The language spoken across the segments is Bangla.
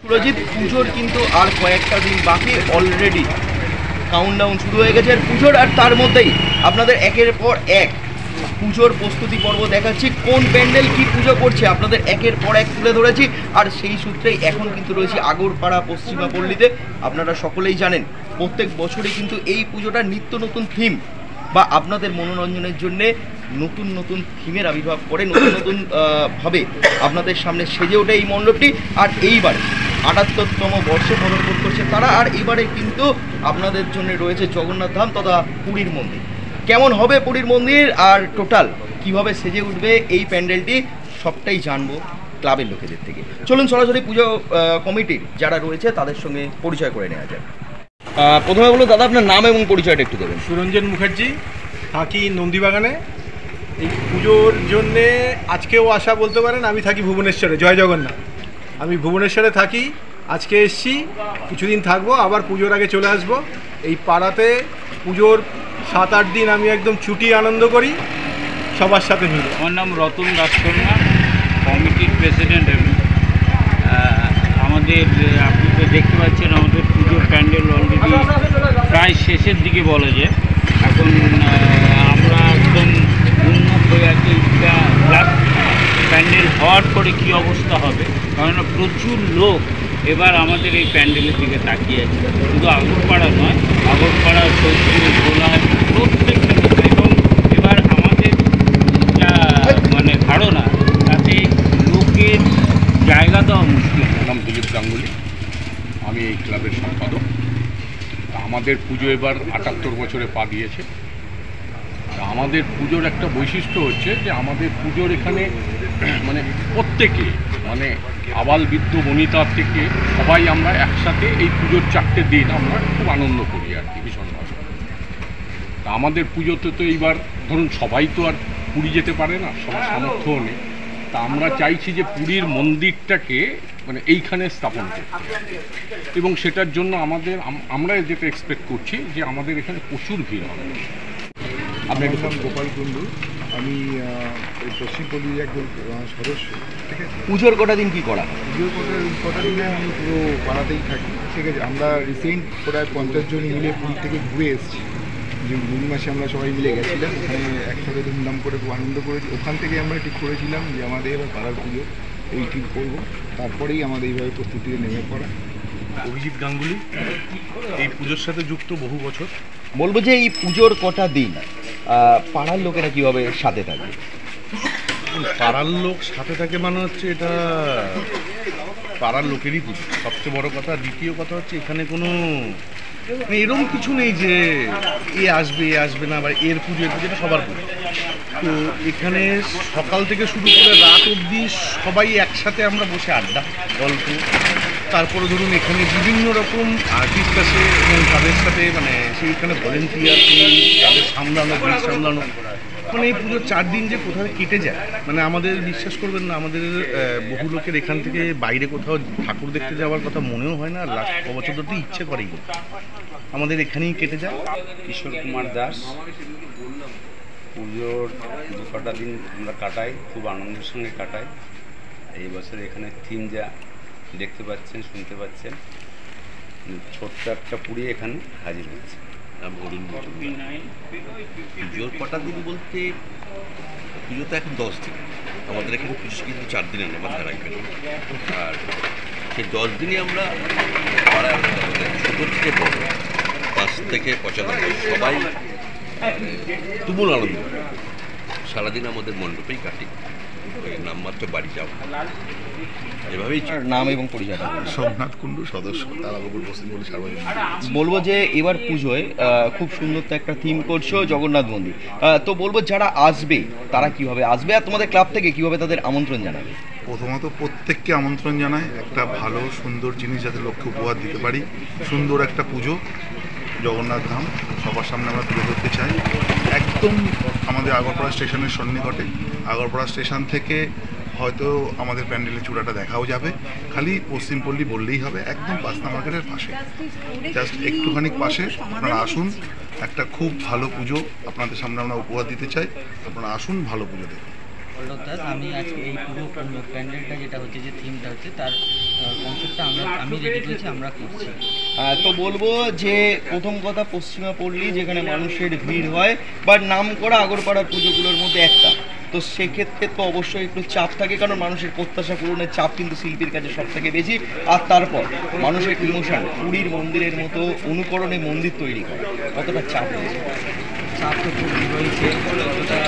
সুরজিৎ, পুজোর কিন্তু আর কয়েকটা দিন বাকি, অলরেডি কাউন্টডাউন শুরু হয়ে গেছে পুজোর, আর তার মধ্যেই আপনাদের একের পর এক পুজোর প্রস্তুতি পর্ব দেখাচ্ছি। কোন প্যান্ডেল কি পুজো করছে আপনাদের একের পর এক তুলে ধরেছি, আর সেই সূত্রেই এখন কিন্তু রয়েছে আগরপাড়া পশ্চিমা পল্লীতে। আপনারা সকলেই জানেন প্রত্যেক বছরই কিন্তু এই পুজোটা নিত্য নতুন থিম বা আপনাদের মনোরঞ্জনের জন্যে নতুন নতুন থিমের আবির্ভাব করে, নতুন নতুন ভাবে আপনাদের সামনে সেজে ওঠে এই মণ্ডপটি। আর এইবারে ৭৮তম বর্ষে পদার্পণ করছে তারা, আর এবারে কিন্তু আপনাদের জন্য রয়েছে জগন্নাথ ধাম তথা পুরীর মন্দির। কেমন হবে পুরীর মন্দির আর টোটাল কিভাবে সেজে উঠবে এই প্যান্ডেলটি, সবটাই জানবো ক্লাবের লোকেদের থেকে। চলুন সরাসরি পুজো কমিটির যারা রয়েছে তাদের সঙ্গে পরিচয় করে নেওয়া যায়। প্রথমে বলো দাদা, আপনার নাম এবং পরিচয়টা একটু দেবেন। সুরঞ্জন মুখার্জি, থাকি নন্দীবাগানে। এই পুজোর জন্যে আজকেও আসা বলতে পারেন। আমি থাকি ভুবনেশ্বরে, জয় জগন্নাথ। আমি ভুবনেশ্বরে থাকি, আজকে এসছি, কিছুদিন থাকবো, আবার পুজোর আগে চলে আসবো। এই পাড়াতে পুজোর ৭-৮ দিন আমি একদম ছুটি আনন্দ করি সবার সাথে মিলে। আমার নাম রতন দাসকর্মা, কমিটির প্রেসিডেন্ট আমি। আমাদের আপনি তো দেখতে পাচ্ছেন আমাদের পুজোর প্যান্ডেল অলরেডি প্রায় শেষের দিকে বলা যায়। এখন আমরা একদম উন্মুখ হয়ে আছি এইটা লাস্ট প্যান্ডেল হওয়ার পরে কী অবস্থা হবে, কারণ প্রচুর লোক এবার আমাদের এই প্যান্ডেলের দিকে তাকিয়ে আছে। শুধু আগরপাড়া নয়, আগরপাড়া, চৌধুরী, গোলায় প্রত্যেকটা লোক। এবং এবার আমাদের যা মানে ধারণা, তাতে লোকের জায়গা দেওয়া মুশকিল। নাম দিলীপ গাঙ্গুলি, আমি এই ক্লাবের সম্পাদক। আমাদের পুজো এবার ৭৮ বছরে পা দিয়েছে। আমাদের পুজোর একটা বৈশিষ্ট্য হচ্ছে যে আমাদের পুজোর এখানে মানে প্রত্যেকে, মানে আবাল বৃদ্ধ বনিতা থেকে সবাই আমরা একসাথে এই পুজোর 4টে দিন আমরা খুব আনন্দ করি আর কি, ভীষণভাবে। তা আমাদের পুজোতে তো এইবার ধরুন সবাই তো আর পুরী যেতে পারে না, সবার সামর্থ্যও নেই। তা আমরা চাইছি যে পুরীর মন্দিরটাকে মানে এইখানে স্থাপন করতে, এবং সেটার জন্য আমরা যেটা এক্সপেক্ট করছি যে আমাদের এখানে প্রচুর ভিড় হবে। আমার নাম গোপাল কুণ্ডু, আমি পশ্চিম পল্লীর একজন সদস্য। ঠিক আছে, পুজোর কটা দিন কি করা? পুজোর কটা দিনে আমি পুরো পাড়াতেই থাকি। ঠিক আছে, আমরা রিসেন্ট প্রায় 50 জন মিলে পুরী থেকে ঘুরে এসেছি। জুন মাসে আমরা সবাই মিলে গেছিলাম, ওখানে একসাথে ধুমধাম করে খুব আনন্দ করেছি। ওখান থেকে আমরা ঠিক করেছিলাম যে আমাদের এবার পাড়ার পুজো এই ঠিক করবো, তারপরেই আমাদের এইভাবে প্রস্তুতিতে নেমে পড়া। অভিজিৎ গাঙ্গুলি, এই পুজোর সাথে যুক্ত বহু বছর। বলবো যে এই পুজোর কটা দিন পাড়ার লোকেরা কীভাবে সাথে থাকবে? পাড়ার লোক সাথে থাকে মানে হচ্ছে এটা পাড়ার লোকেরই পুজো, সবচেয়ে বড় কথা। দ্বিতীয় কথা হচ্ছে এখানে কোনো মানে এরকম কিছু নেই যে এ আসবে না, বা এর পুজো এটা সবার পুজো। তো এখানে সকাল থেকে শুরু করে রাত অবধি সবাই একসাথে আমরা বসে আড্ডা, গল্প। তারপরে ধরুন এখানে বিভিন্ন রকম আর্টিস্ট আছে এবং তাদের সাথে মানে সেইখানে ভলেন্টিয়ার, তাদের সামলানো, ব্রিজ সামলানো, মানে এই পুজোর 4 দিন যে কোথায় কেটে যায়, মানে আমাদের বিশ্বাস করবেন না, আমাদের বহু লোকের এখান থেকে বাইরে কোথাও ঠাকুর দেখতে যাওয়ার কথা মনেও হয় না। আর লাস্ট বছর ধরতে ইচ্ছে করেই না, আমাদের এখানেই কেটে যায়। কিশোর কুমার দাস, পুজোর 2-4টা দিন আমরা কাটাই, খুব আনন্দের সঙ্গে কাটাই। এই বছর এখানে থিম যা দেখতে পাচ্ছেন, শুনতে পাচ্ছেন, ছোট্ট একটা পুরী এখানে হাজির হচ্ছে। পুজোর কটা দিন বলতে, পুজো তো এখন 10 দিন, আমাদের এখানে পুজো কিন্তু 4 দিনের মাথায় রাখবেন। আর সেই 10 দিনই আমরা পাড়ার ছোটো থেকে বড় 5 থেকে 95 সবাই তুমুল আনন্দ। সারাদিন আমাদের মণ্ডপেই কাটি, ওই নামমাত্র বাড়ি যাওয়া, এভাবেই। নাম এবং পরিচয়টা? সোমনাথ কুণ্ডু, সদস্য তারাগোপুর পশ্চিম পল্লী সার্বজনীন। বলবো যে এবার পুজোয় খুব সুন্দর তো একটা থিম করছো, জগন্নাথ মন্দির। তো বলবো যারা আসবে তারা কিভাবে আসবে, আর তোমাদের ক্লাব থেকে কিভাবে তাদের আমন্ত্রণ জানাবে? প্রথমত প্রত্যেককে আমন্ত্রণ জানাই, একটা ভালো সুন্দর জিনিস যাতে লোককে উপহার দিতে পারি। সুন্দর একটা পুজো, জগন্নাথ ধাম সবার সামনে আমরা তুলে ধরতে চাই। একদম আমাদের আগরপাড়া স্টেশনের সন্নিকটে, আগরপাড়া স্টেশন থেকে হয়তো আমাদের প্যান্ডেলের চূড়াটা দেখাও যাবে। খালি পশ্চিম পল্লী বললেই হবে, একদম পাঁচনা মার্কেটের পাশে, জাস্ট একটুখানি পাশে। আপনারা আসুন, একটা খুব ভালো পুজো আপনাদের সামনে আমরা উপহার দিতে চাই। আপনারা আসুন, ভালো পুজো দেখুন। আমি আজকে এই পুরো প্যান্ডেলটা যেটা হচ্ছে, যে থিমটা হচ্ছে, তার কনসেপ্টটা আমি রেডি করেছি, আমরা করছি। তো বলবো যে প্রথম কথা পশ্চিমা পল্লী যেখানে মানুষের ভিড় হয়, বাট নাম করা আগরপাড়ার পুজোগুলোর মধ্যে একটা, তো সেক্ষেত্রে তো অবশ্যই একটু চাপ থাকে, কারণ মানুষের প্রত্যাশা পূরণের চাপ কিন্তু শিল্পীর কাছে সব থেকে বেশি। আর তারপর মানুষের ইমোশন, পুরীর মন্দিরের মতো অনুকরণে মন্দির তৈরি করা, কতটা চাপ রয়েছে? চাপ তো খুবই রয়েছে, ওটা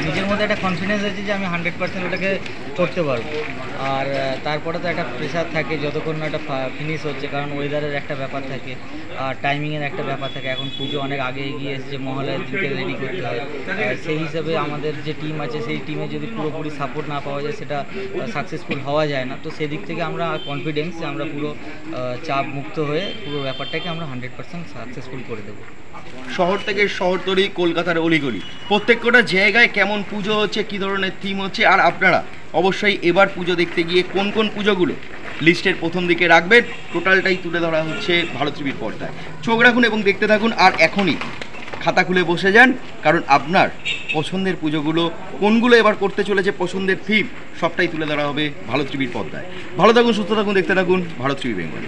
নিজের মধ্যে একটা কনফিডেন্স আছে যে আমি 100% ওটাকে করতে পারবো। আর তারপরে তো একটা প্রেশার থাকে যতক্ষণ না এটা ফিনিশ হচ্ছে, কারণ ওয়েদারের একটা ব্যাপার থাকে আর টাইমিংয়ের একটা ব্যাপার থাকে। এখন পুজো অনেক আগে এগিয়ে এসেছে, মহালয়ের দিকে রেডি করতে হয়। সেই হিসাবে আমাদের যে টিম আছে সেই টিমে যদি পুরোপুরি সাপোর্ট না পাওয়া যায় সেটা সাকসেসফুল হওয়া যায় না। তো সেদিক থেকে আমরা কনফিডেন্স যে আমরা পুরো চাপ মুক্ত হয়ে পুরো ব্যাপারটাকে আমরা 100% সাকসেসফুল করে দেবো। শহর থেকে শহরতলি, কলকাতার অলিগলি, প্রত্যেকটা জায়গায় কেমন পুজো হচ্ছে, কী ধরনের থিম হচ্ছে, আর আপনারা অবশ্যই এবার পুজো দেখতে গিয়ে কোন কোন পুজোগুলো লিস্টের প্রথম দিকে রাখবেন, টোটালটাই তুলে ধরা হচ্ছে ভারত টিভির পর্দায়। চোখ রাখুন এবং দেখতে থাকুন, আর এখনই খাতা খুলে বসে যান, কারণ আপনার পছন্দের পুজোগুলো কোনগুলো এবার করতে চলেছে, পছন্দের থিম সবটাই তুলে ধরা হবে ভারত টিভির পর্দায়। ভালো থাকুন, সুস্থ থাকুন, দেখতে থাকুন ভারত টিভি বেঙ্গল।